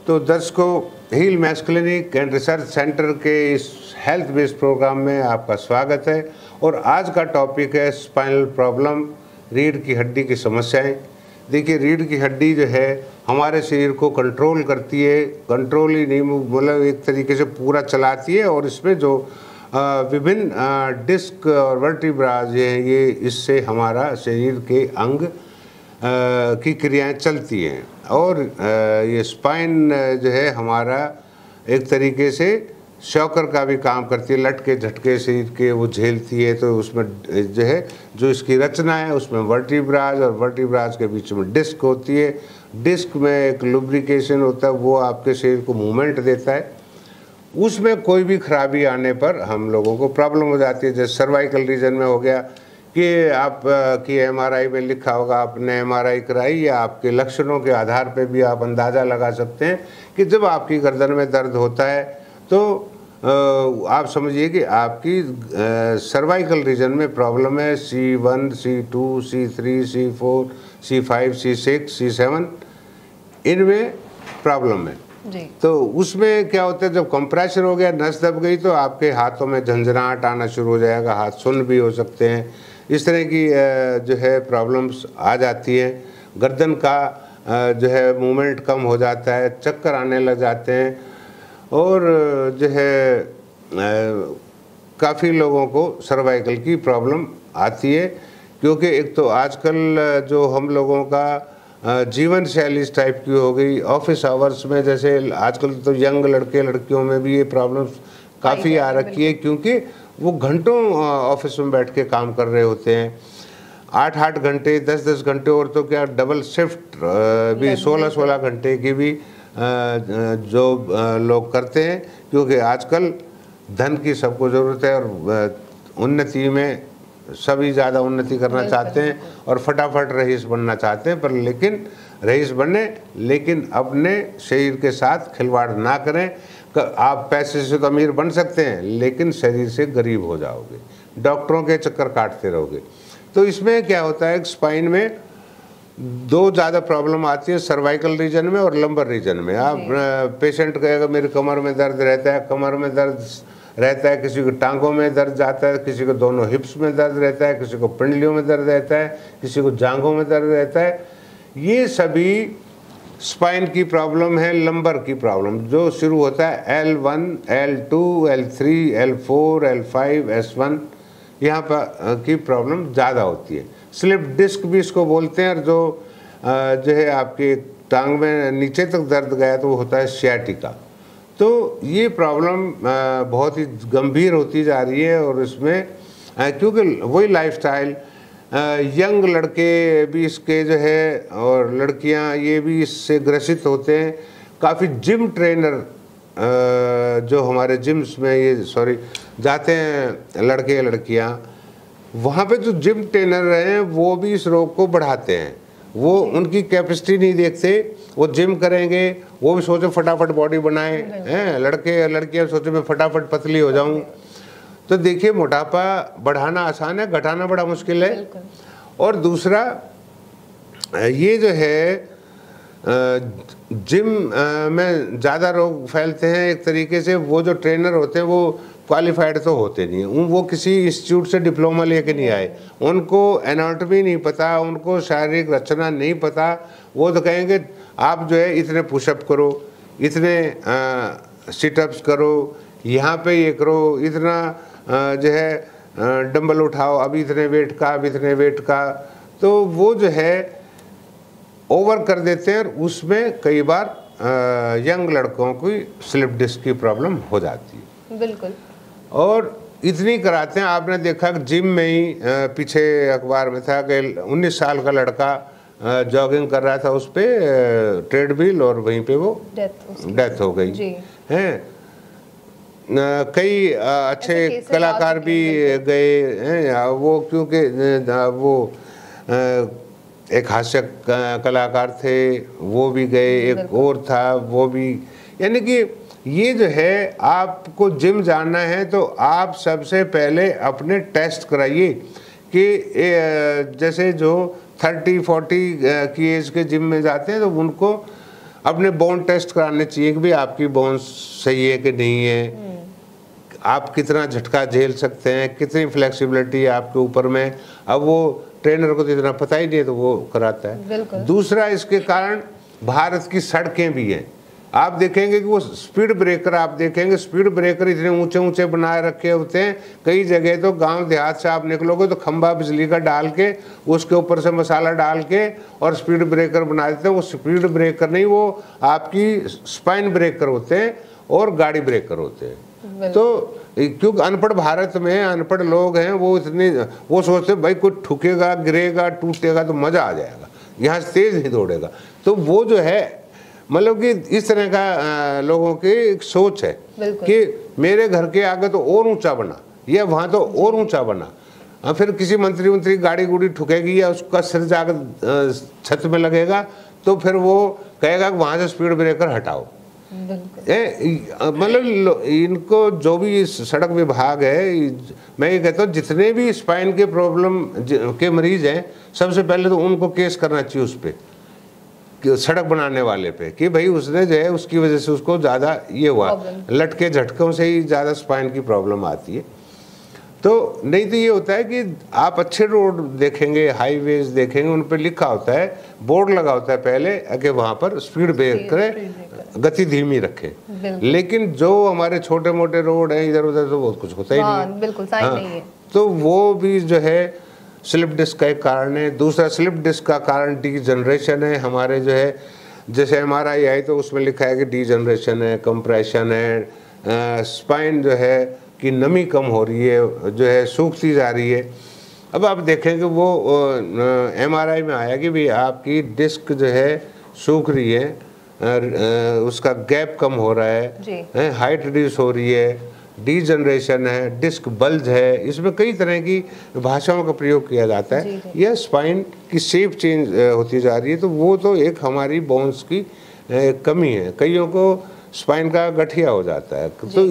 तो दर्शकों, Heal Max clinic and research centre के इस हेल्थ बेस्ड प्रोग्राम में आपका स्वागत है। और आज का टॉपिक है स्पाइनल प्रॉब्लम, रीढ़ की हड्डी की समस्याएं। देखिए, रीढ़ की हड्डी जो है हमारे शरीर को कंट्रोल करती है, कंट्रोल ही नहीं मतलब एक तरीके से पूरा चलाती है। और इसमें जो विभिन्न डिस्क और वर्टिब्राज हैं, ये इससे हमारा शरीर के अंग की क्रियाएं चलती हैं। और ये स्पाइन जो है हमारा एक तरीके से शॉकर का भी काम करती है, लटके झटके शरीर के वो झेलती है। तो उसमें जो है जो इसकी रचना है उसमें वर्टिब्राज और वर्टिब्राज के बीच में डिस्क होती है। डिस्क में एक लुब्रिकेशन होता है, वो आपके शरीर को मूवमेंट देता है। उसमें कोई भी खराबी आने पर हम लोगों को प्रॉब्लम हो जाती है। जैसे सर्वाइकल रीजन में हो गया कि आप की एमआरआई में लिखा होगा, आपने एमआरआई कराई, या आपके लक्षणों के आधार पे भी आप अंदाज़ा लगा सकते हैं कि जब आपकी गर्दन में दर्द होता है तो आप समझिए कि आपकी सर्वाइकल रीजन में प्रॉब्लम है। C1, C2, C3, C4, C5, C6, C7 इनमें प्रॉब्लम है जी। तो उसमें क्या होता है, जब कंप्रेशन हो गया, नस दब गई, तो आपके हाथों में झंझनाहट आना शुरू हो जाएगा, हाथ सुन्न भी हो सकते हैं। इस तरह की जो है प्रॉब्लम्स आ जाती है। गर्दन का जो है मूवमेंट कम हो जाता है, चक्कर आने लग जाते हैं। और जो है काफ़ी लोगों को सर्वाइकल की प्रॉब्लम आती है, क्योंकि एक तो आजकल जो हम लोगों का जीवन शैली इस टाइप की हो गई। ऑफिस आवर्स में जैसे आजकल तो यंग लड़के लड़कियों में भी ये प्रॉब्लम्स काफ़ी आ रखी है, क्योंकि वो घंटों ऑफिस में बैठ के काम कर रहे होते हैं, 8-8 घंटे, 10-10 घंटे, और तो क्या डबल शिफ्ट भी 16-16 घंटे की भी जो लोग करते हैं। क्योंकि आजकल धन की सबको ज़रूरत है और उन्नति में सभी ज़्यादा उन्नति करना चाहते हैं और फटाफट रईस बनना चाहते हैं। पर लेकिन रईस बने, लेकिन अपने शरीर के साथ खिलवाड़ ना करें। आप पैसे से तो अमीर बन सकते हैं, लेकिन शरीर से गरीब हो जाओगे, डॉक्टरों के चक्कर काटते रहोगे। तो इसमें क्या होता है, स्पाइन में दो ज़्यादा प्रॉब्लम आती है, सर्वाइकल रीजन में और लंबर रीजन में। आप पेशेंट कहेगा मेरे कमर में दर्द रहता है, कमर में दर्द रहता है, किसी को टांगों में दर्द जाता है, किसी को दोनों हिप्स में दर्द रहता है, किसी को पिंडलियों में दर्द रहता है, किसी को जांघों में दर्द रहता है। ये सभी स्पाइन की प्रॉब्लम है, लंबर की प्रॉब्लम, जो शुरू होता है L1, L2, L3, L4, L5, S1, यहाँ पर की प्रॉब्लम ज़्यादा होती है। स्लिप डिस्क भी इसको बोलते हैं। और जो है आपकी टांग में नीचे तक दर्द गया तो वो होता है सियाटिका। तो ये प्रॉब्लम बहुत ही गंभीर होती जा रही है। और इसमें क्योंकि वही लाइफस्टाइल, यंग लड़के भी इसके जो है और लड़कियां ये भी इससे ग्रसित होते हैं। काफ़ी जिम ट्रेनर जो हमारे जिम्स में ये जाते हैं लड़के लड़कियां, वहाँ पे जो जिम ट्रेनर हैं वो भी इस रोग को बढ़ाते हैं। वो उनकी कैपेसिटी नहीं देखते, वो जिम करेंगे, वो भी सोचे फटाफट बॉडी बनाए हैं। लड़के लड़कियां सोचे मैं फटाफट पतली हो जाऊं। तो देखिए, मोटापा बढ़ाना आसान है, घटाना बड़ा मुश्किल है। और दूसरा ये जो है जिम में ज़्यादा रोग फैलते हैं एक तरीके से। वो जो ट्रेनर होते हैं वो क्वालिफाइड तो होते नहीं हैं, वो किसी इंस्टीट्यूट से डिप्लोमा लेके नहीं आए, उनको एनाटॉमी नहीं पता, उनको शारीरिक रचना नहीं पता। वो तो कहेंगे आप जो है इतने पुशअप करो, इतने सिटअप्स करो, यहाँ पे ये करो, इतना जो है डंबल उठाओ, अब इतने वेट का, अब इतने वेट का। तो वो जो है ओवर कर देते हैं। उसमें कई बार यंग लड़कों की स्लिप डिस्क की प्रॉब्लम हो जाती है। बिल्कुल। और इतनी कराते हैं। आपने देखा कि जिम में ही पीछे अखबार में था कि 19 साल का लड़का जॉगिंग कर रहा था उस पर ट्रेडमिल, और वहीं पे वो डेथ हो गई है। कई अच्छे कलाकार भी गए हैं वो, क्योंकि वो एक हास्य कलाकार थे, वो भी गए, एक और था वो भी। यानी कि ये जो है, आपको जिम जाना है तो आप सबसे पहले अपने टेस्ट कराइए कि जैसे जो 30-40 की एज के जिम में जाते हैं तो उनको अपने बोन टेस्ट कराने चाहिए कि भाई आपकी बोन सही है कि नहीं है, आप कितना झटका झेल सकते हैं, कितनी फ्लेक्सिबिलिटी है आपके ऊपर में। अब वो ट्रेनर को तो इतना पता ही नहीं है तो वो कराता है। दूसरा, इसके कारण भारत की सड़कें भी हैं, आप देखेंगे कि वो स्पीड ब्रेकर, आप देखेंगे स्पीड ब्रेकर इतने ऊंचे ऊंचे बनाए रखे होते हैं। कई जगह तो गांव देहात से आप निकलोगे तो खंभा बिजली का डाल के उसके ऊपर से मसाला डाल के और स्पीड ब्रेकर बना देते हैं। वो स्पीड ब्रेकर नहीं, वो आपकी स्पाइन ब्रेकर होते हैं और गाड़ी ब्रेकर होते हैं। तो क्योंकि अनपढ़ भारत में अनपढ़ लोग हैं, वो सोचते हैं भाई कुछ ठुकेगा, गिरेगा, टूटेगा तो मजा आ जाएगा, यहाँ से तेज नहीं दौड़ेगा। तो वो जो है मतलब कि इस तरह का लोगों की एक सोच है कि मेरे घर के आगे तो और ऊंचा बना, या वहाँ तो और ऊंचा बना। फिर किसी मंत्री गाड़ी गुड़ी ठुकेगी या उसका सिर जाकर छत में लगेगा तो फिर वो कहेगा कि वहाँ से स्पीड ब्रेकर हटाओ। मतलब इनको जो भी सड़क विभाग है, मैं ये कहता हूँ जितने भी स्पाइन के प्रॉब्लम के मरीज हैं, सबसे पहले तो उनको केस करना चाहिए उस पर, सड़क बनाने वाले पे, कि भाई उसने जो है उसकी वजह से उसको ज़्यादा ये हुआ, लटके झटकों से ही ज़्यादा स्पाइन की प्रॉब्लम आती है। तो नहीं तो ये होता है कि आप अच्छे रोड देखेंगे, हाईवेज देखेंगे, उन पर लिखा होता है, बोर्ड लगा होता है पहले कि वहाँ पर स्पीड ब्रेक करें, गति धीमी रखें। लेकिन जो हमारे छोटे मोटे रोड हैं इधर उधर तो बहुत कुछ होता ही नहीं है, बिल्कुल साइन नहीं है। तो वो भी जो है स्लिप डिस्क का एक कारण है। दूसरा, स्लिप डिस्क का कारण डी जनरेशन है। हमारे जो है जैसे MRI आई तो उसमें लिखा है कि डी जनरेशन है, कंप्रेशन है, स्पाइन जो है कि नमी कम हो रही है, जो है सूखती जा रही है। अब आप देखेंगे वो MRI में आया कि भाई आपकी डिस्क जो है सूख रही है, उसका गैप कम हो रहा है, हाइट रिड्यूस हो रही है, डी जनरेशन है, डिस्क बल्ज है। इसमें कई तरह की भाषाओं का प्रयोग किया जाता है। यह स्पाइन की शेप चेंज होती जा रही है, तो वो तो एक हमारी बोन्स की कमी है। कईयों को स्पाइन का गठिया हो जाता है, तो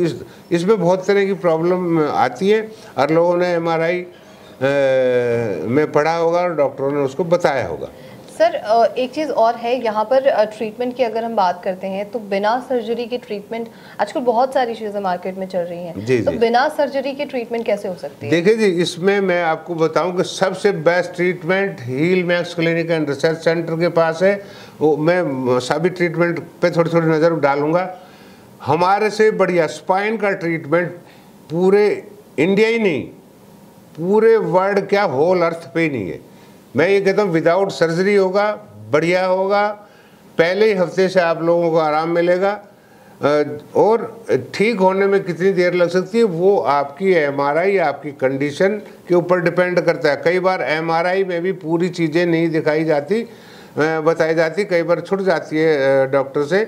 इसमें बहुत तरह की प्रॉब्लम आती है और लोगों ने MRI में पढ़ा होगा और डॉक्टरों ने उसको बताया होगा। सर एक चीज़ और है यहाँ पर, ट्रीटमेंट की अगर हम बात करते हैं तो बिना सर्जरी के ट्रीटमेंट, आजकल बहुत सारी चीज़ें मार्केट में चल रही हैं, तो बिना सर्जरी के ट्रीटमेंट कैसे हो सकती है? देखिए जी, इसमें मैं आपको बताऊं कि सबसे best treatment Heal Max clinic and research centre के पास है। वो मैं सभी ट्रीटमेंट पे थोड़ी थोड़ी नज़र डालूंगा। हमारे से बढ़िया स्पाइन का ट्रीटमेंट पूरे इंडिया ही नहीं, पूरे वर्ल्ड क्या होल अर्थ पे नहीं है। मैं ये कहता हूँ विदाउट सर्जरी होगा, बढ़िया होगा, पहले ही हफ्ते से आप लोगों को आराम मिलेगा। और ठीक होने में कितनी देर लग सकती है वो आपकी MRI, आपकी कंडीशन के ऊपर डिपेंड करता है। कई बार MRI में भी पूरी चीज़ें नहीं दिखाई जाती, बताई जाती, कई बार छूट जाती है डॉक्टर से।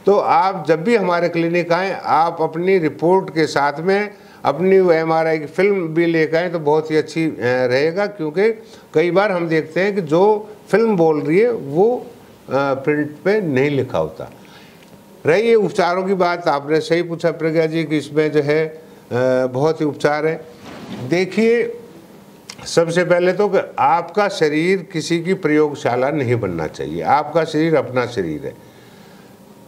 तो आप जब भी हमारे क्लिनिक आएँ, आप अपनी रिपोर्ट के साथ में अपनी MRI की फिल्म भी लेकर आएँ तो बहुत ही अच्छी रहेगा, क्योंकि कई बार हम देखते हैं कि जो फिल्म बोल रही है वो प्रिंट पे नहीं लिखा होता। रही ये उपचारों की बात, आपने सही पूछा प्रज्ञा जी कि इसमें जो है बहुत ही उपचार है। देखिए, सबसे पहले तो कि आपका शरीर किसी की प्रयोगशाला नहीं बनना चाहिए, आपका शरीर अपना शरीर है।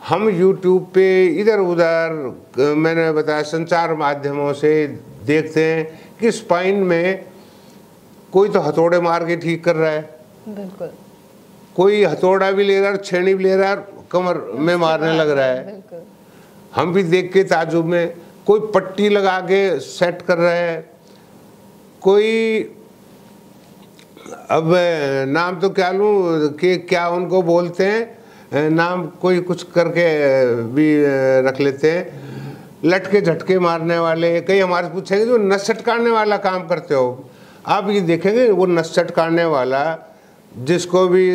हम YouTube पे इधर उधर मैंने बताया संचार माध्यमों से देखते हैं कि स्पाइन में कोई तो हथौड़े मार के ठीक कर रहा है, बिल्कुल, कोई हथौड़ा भी ले रहा है, छेनी भी ले रहा है, कमर में मारने लग रहा है। हम भी देख के ताजुब में, कोई पट्टी लगा के सेट कर रहा है, कोई अब नाम तो क्या लूँ कि क्या उनको बोलते हैं, नाम कोई कुछ करके भी रख लेते हैं, लटके झटके मारने वाले। कई हमारे पूछेंगे जो नस चटकाने वाला काम करते हो, आप ये देखेंगे वो नस चटकाने वाला, जिसको भी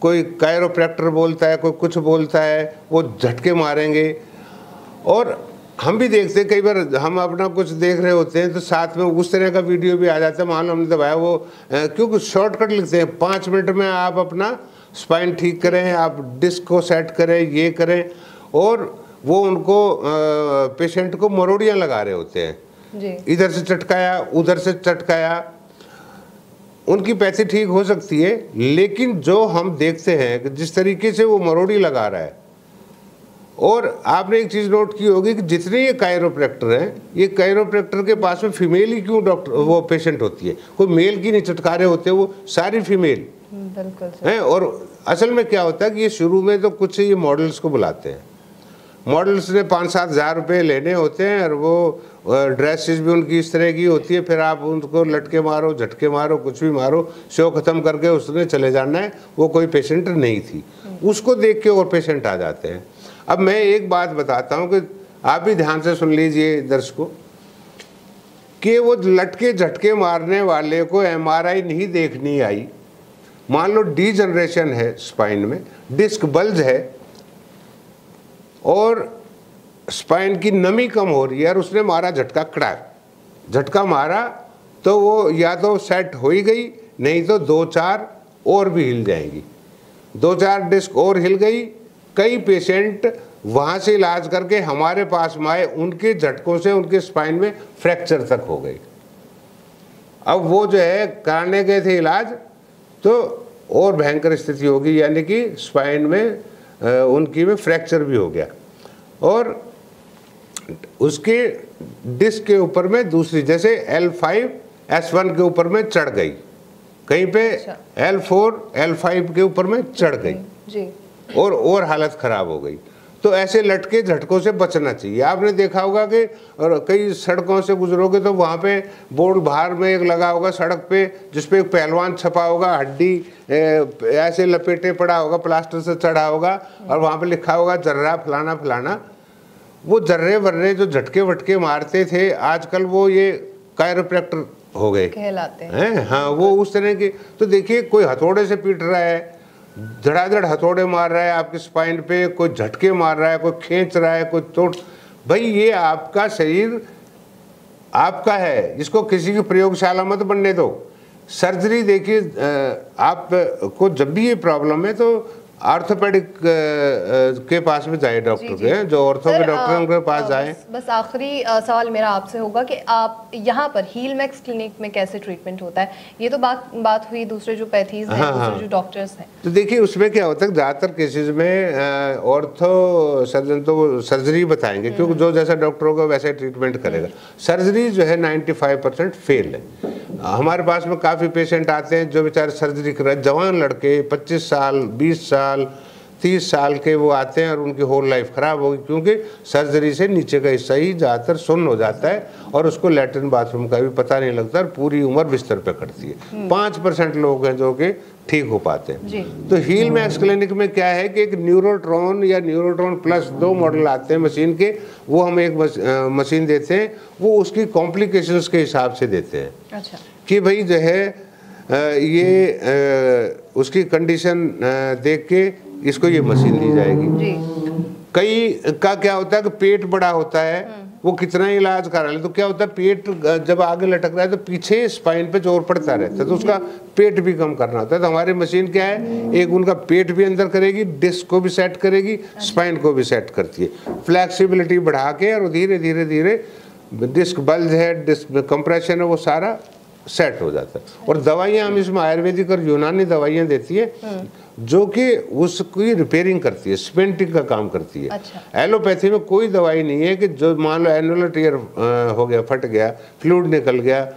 कोई कायरोप्रैक्टर बोलता है, कोई कुछ बोलता है, वो झटके मारेंगे। और हम भी देखते हैं, कई बार हम अपना कुछ देख रहे होते हैं तो साथ में उस तरह का वीडियो भी आ जाता है, मान लो हमने दबाया वो, क्योंकि शॉर्टकट लिखते हैं 5 मिनट में आप अपना स्पाइन ठीक करें, आप डिस्क को सेट करें, ये करें, और वो उनको पेशेंट को मरोड़ियाँ लगा रहे होते हैं जी। इधर से चटकाया, उधर से चटकाया, उनकी पैथी ठीक हो सकती है, लेकिन जो हम देखते हैं कि जिस तरीके से वो मरोड़ी लगा रहा है, और आपने एक चीज़ नोट की होगी कि जितने ये कायरोप्रैक्टर हैं, ये कायरोप्रैक्टर के पास में फीमेल ही क्यों डॉक्टर वो पेशेंट होती है, कोई मेल की नहीं चटकारे होते, वो सारी फीमेल हैं। और असल में क्या होता है कि ये शुरू में तो कुछ ये मॉडल्स को बुलाते हैं, मॉडल्स ने 5-7 हज़ार रुपये लेने होते हैं, और वो ड्रेसेस भी उनकी इस तरह की होती है, फिर आप उनको लटके मारो, झटके मारो, कुछ भी मारो, शो ख़त्म करके उसने चले जाना है। वो कोई पेशेंट नहीं थी, उसको देख के और पेशेंट आ जाते हैं। अब मैं एक बात बताता हूँ कि आप भी ध्यान से सुन लीजिए दर्शकों, कि वो लटके झटके मारने वाले को MRI नहीं देखनी आई, मान लो डीजनरेशन है स्पाइन में, डिस्क बल्ज है और स्पाइन की नमी कम हो रही है, और उसने मारा झटका, कड़ाक झटका मारा, तो वो या तो सेट हो ही गई, नहीं तो 2-4 और भी हिल जाएंगी, 2-4 डिस्क और हिल गई। कई पेशेंट वहाँ से इलाज करके हमारे पास में आए, उनके झटकों से उनके स्पाइन में फ्रैक्चर तक हो गई। अब वो जो है कराने गए थे इलाज, तो और भयंकर स्थिति होगी, यानी कि स्पाइन में उनकी में फ्रैक्चर भी हो गया, और उसके डिस्क के ऊपर में दूसरी, जैसे L5-S1 के ऊपर में चढ़ गई, कहीं पे L4-L5 के ऊपर में चढ़ गई जी, और हालत खराब हो गई। तो ऐसे लटके झटकों से बचना चाहिए। आपने देखा होगा कि और कई सड़कों से गुजरोगे तो वहाँ पे बोर्ड बाहर में एक लगा होगा सड़क पे, जिसपे एक पहलवान छपा होगा, हड्डी ऐसे लपेटे पड़ा होगा, प्लास्टर से चढ़ा होगा, और वहाँ पे लिखा होगा जर्रा फलाना फलाना। वो जर्रे वर्रे जो झटके वटके मारते थे, आजकल वो ये कायरोप्रैक्टर हो गए कहलाते हैं। हाँ, वो उस तरह के। तो देखिए, कोई हथौड़े से पीट रहा है, धड़ाधड़ हथौड़े मार रहा है आपके स्पाइन पे, कोई झटके मार रहा है, कोई खींच रहा है, कोई तोड़, भाई ये आपका शरीर आपका है, इसको किसी की प्रयोगशाला मत बनने दो। सर्जरी देखिए, आपको जब भी ये प्रॉब्लम है तो ऑर्थोपेडिक के पास में जाए, डॉक्टर के, जो ऑर्थो के डॉक्टर हैं उनके पास जाए। बस आखिरी सवाल मेरा आपसे होगा कि आप यहाँ पर हील मैक्स क्लिनिक में कैसे ट्रीटमेंट होता है? ये तो बात हुई दूसरे जो पैथीज हैं, दूसरे जो डॉक्टर्स हैं। तो देखिए, उसमें क्या होता है, ज़्यादातर केसेस में ऑर्थो सर्जन तो सर्जरी बताएंगे, क्योंकि जो जैसा डॉक्टर होगा वैसा ट्रीटमेंट करेगा। सर्जरी जो है 95% फेल है। हमारे पास में काफ़ी पेशेंट आते हैं जो बेचारे सर्जरी कर रहे हैं, जवान लड़के 25 साल 20 साल 30 साल के, वो आते हैं और उनकी होल लाइफ ख़राब होगी, क्योंकि सर्जरी से नीचे का हिस्सा ही ज़्यादातर सुन्न हो जाता है और उसको लैट्रिन बाथरूम का भी पता नहीं लगता, और पूरी उम्र बिस्तर पे कटती है। 5% लोग हैं जो कि ठीक हो पाते हैं। तो हील मैक्स क्लिनिक में क्या है कि एक न्यूरोट्रॉन या न्यूरोट्रॉन प्लस 2 मॉडल आते हैं मशीन के, वो हम एक मशीन देते हैं, वो उसकी कॉम्प्लिकेशंस के हिसाब से देते हैं। अच्छा। कि भाई जो है ये उसकी कंडीशन देख के इसको ये मशीन दी जाएगी जी। कई का क्या होता है कि पेट बड़ा होता है, वो कितना ही इलाज करा ले, तो क्या होता है पेट जब आगे लटक रहा है तो पीछे स्पाइन पे जोर पड़ता रहता है, तो उसका पेट भी कम करना होता है। तो हमारी मशीन क्या है, एक उनका पेट भी अंदर करेगी, डिस्क को भी सेट करेगी, स्पाइन को भी सेट करती है, फ्लैक्सिबिलिटी बढ़ा के, और धीरे धीरे धीरे डिस्क बल्ज है, डिस्क में कंप्रेशन है, वो सारा सेट हो जाता है। और दवाइयाँ हम इसमें आयुर्वेदिक और यूनानी दवाइयाँ देती है जो कि उसकी रिपेयरिंग करती है, सीमेंटिंग का काम करती है। अच्छा। एलोपैथी में कोई दवाई नहीं है कि जो मान लो एनुलर टीयर हो गया, फट गया, फ्लूइड निकल गया,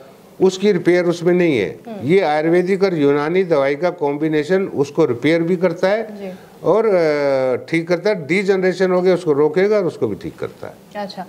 उसकी रिपेयर उसमें नहीं है। ये आयुर्वेदिक और यूनानी दवाई का कॉम्बिनेशन उसको रिपेयर भी करता है और ठीक करता है। डीजनरेशन हो गया उसको रोकेगा और उसको भी ठीक करता है। अच्छा।